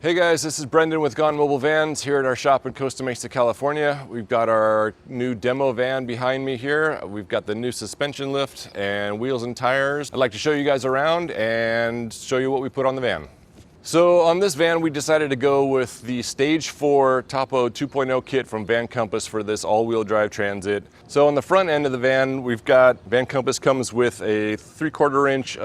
Hey guys, this is Brendan with Gone Mobile Vans here at our shop in Costa Mesa, California. We've got our new demo van behind me here. We've got the new suspension lift and wheels and tires. I'd like to show you guys around and show you what we put on the van. So on this van, we decided to go with the Stage 4 Topo 2.0 kit from Van Compass for this all-wheel drive transit. So on the front end of the van, we've got, Van Compass comes with a 3/4 inch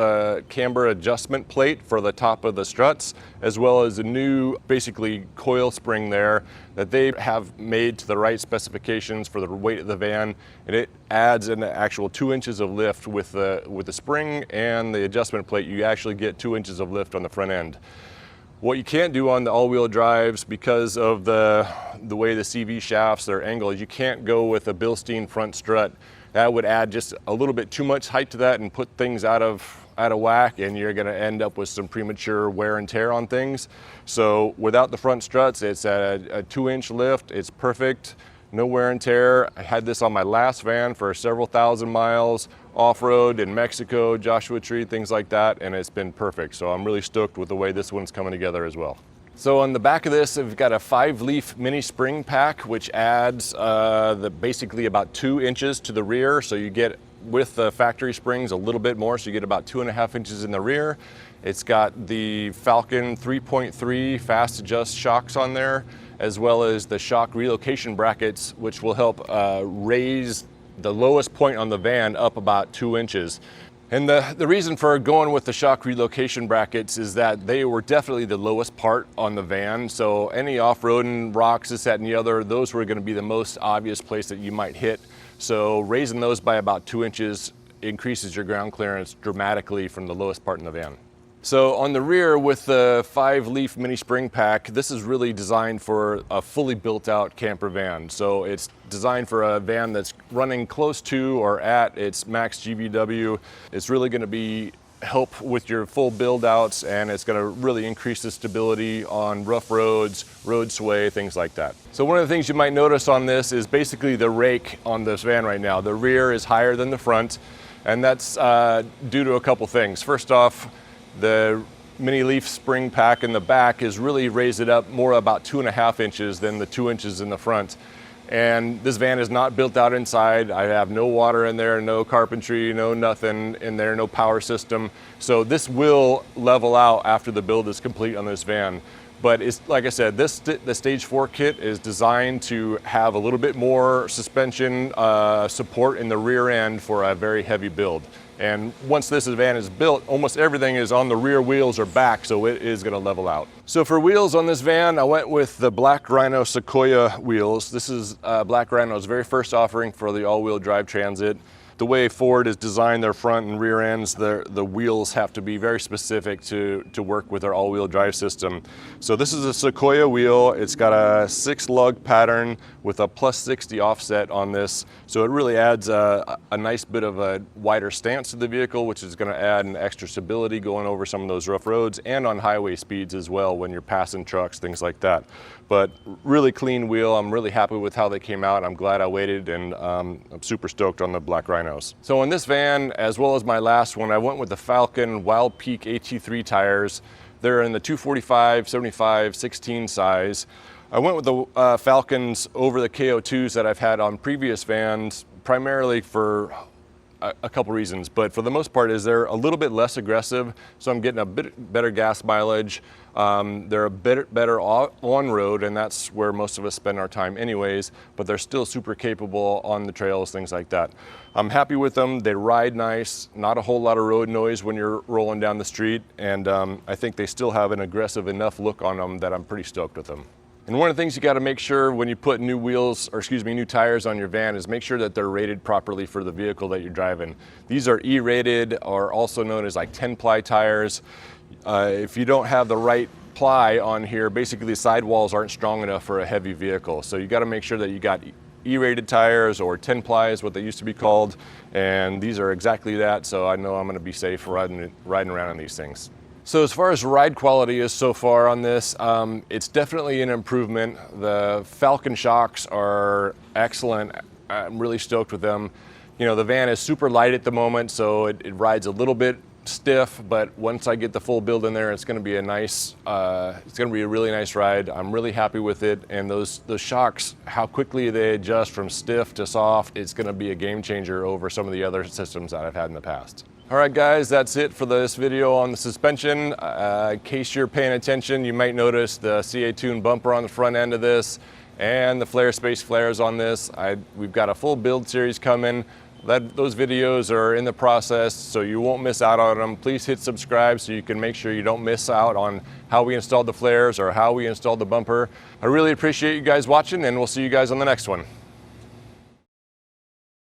camber adjustment plate for the top of the struts, as well as a new, basically, coil spring there that they have made to the right specifications for the weight of the van. And it adds an actual 2 inches of lift with the spring and the adjustment plate. You actually get 2 inches of lift on the front end. What you can't do on the all-wheel drives, because of the way the CV shafts are angled, you can't go with a Bilstein front strut. That would add just a little bit too much height to that and put things out of whack, and you're going to end up with some premature wear and tear on things. So without the front struts, it's a 2-inch lift. It's perfect. No wear and tear. I had this on my last van for several thousand miles, off-road in Mexico, Joshua Tree, things like that, and it's been perfect. So I'm really stoked with the way this one's coming together as well. So on the back of this, we've got a 5-leaf mini spring pack, which adds basically about 2 inches to the rear. So you get, with the factory springs, a little bit more, so you get about 2.5 inches in the rear. It's got the Falken 3.3 fast adjust shocks on there, as well as the shock relocation brackets, which will help raise the lowest point on the van up about 2 inches. And the reason for going with the shock relocation brackets is that they were definitely the lowest part on the van. So any off-roading, rocks, this, that, and the other, those were going to be the most obvious place that you might hit. So raising those by about 2 inches increases your ground clearance dramatically from the lowest part in the van. So on the rear with the 5-leaf mini spring pack, this is really designed for a fully built out camper van. So it's designed for a van that's running close to or at its max GVW. It's really going to help with your full build outs, and it's going to really increase the stability on rough roads, road sway, things like that. So one of the things you might notice on this is basically the rake on this van right now. The rear is higher than the front, and that's due to a couple things. First off, the mini leaf spring pack in the back is really raised it up more about 2.5 inches than the 2 inches in the front. And this van is not built out inside. I have no water in there, no carpentry, no nothing in there, no power system. So this will level out after the build is complete on this van. But it's, like I said, the Stage 4 kit is designed to have a little bit more suspension support in the rear end for a very heavy build. And once this van is built, almost everything is on the rear wheels or back, so it is going to level out. So for wheels on this van, I went with the Black Rhino Sequoia wheels. This is Black Rhino's very first offering for the all-wheel drive transit. The way Ford has designed their front and rear ends, the wheels have to be very specific to work with their all-wheel drive system. So this is a Sequoia wheel. It's got a 6-lug pattern with a +60 offset on this. So it really adds a nice bit of a wider stance to the vehicle, which is going to add an extra stability going over some of those rough roads and on highway speeds as well when you're passing trucks, things like that. But really clean wheel. I'm really happy with how they came out. I'm glad I waited, and I'm super stoked on the Black Rhinos. So in this van, as well as my last one, I went with the Falken Wildpeak AT3 tires. They're in the 245, 75, 16 size. I went with the Falkens over the KO2s that I've had on previous vans, primarily for a couple reasons, but for the most part is they're a little bit less aggressive, so I'm getting a bit better gas mileage. They're a bit better on road, and that's where most of us spend our time anyways, but they're still super capable on the trails, things like that. I'm happy with them. They ride nice, not a whole lot of road noise when you're rolling down the street, and I think they still have an aggressive enough look on them that I'm pretty stoked with them. And one of the things you got to make sure when you put new new tires on your van is make sure that they're rated properly for the vehicle that you're driving. These are E-rated, or also known as like 10-ply tires. If you don't have the right ply on here, basically the sidewalls aren't strong enough for a heavy vehicle. So you got to make sure that you got E-rated tires, or 10-ply is what they used to be called. And these are exactly that, so I know I'm going to be safe riding around on these things. So as far as ride quality is so far on this, it's definitely an improvement. The Falken shocks are excellent. I'm really stoked with them. You know, the van is super light at the moment, so it rides a little bit stiff, but once I get the full build in there, it's going to be a nice, it's going to be a really nice ride. I'm really happy with it, and those shocks, how quickly they adjust from stiff to soft, it's going to be a game changer over some of the other systems that I've had in the past. All right, guys, that's it for this video on the suspension. In case you're paying attention, you might notice the CA Tune bumper on the front end of this and the Flarespace flares on this. We've got a full build series coming. Those videos are in the process, so you won't miss out on them. Please hit subscribe so you can make sure you don't miss out on how we installed the flares or how we installed the bumper. I really appreciate you guys watching, and we'll see you guys on the next one.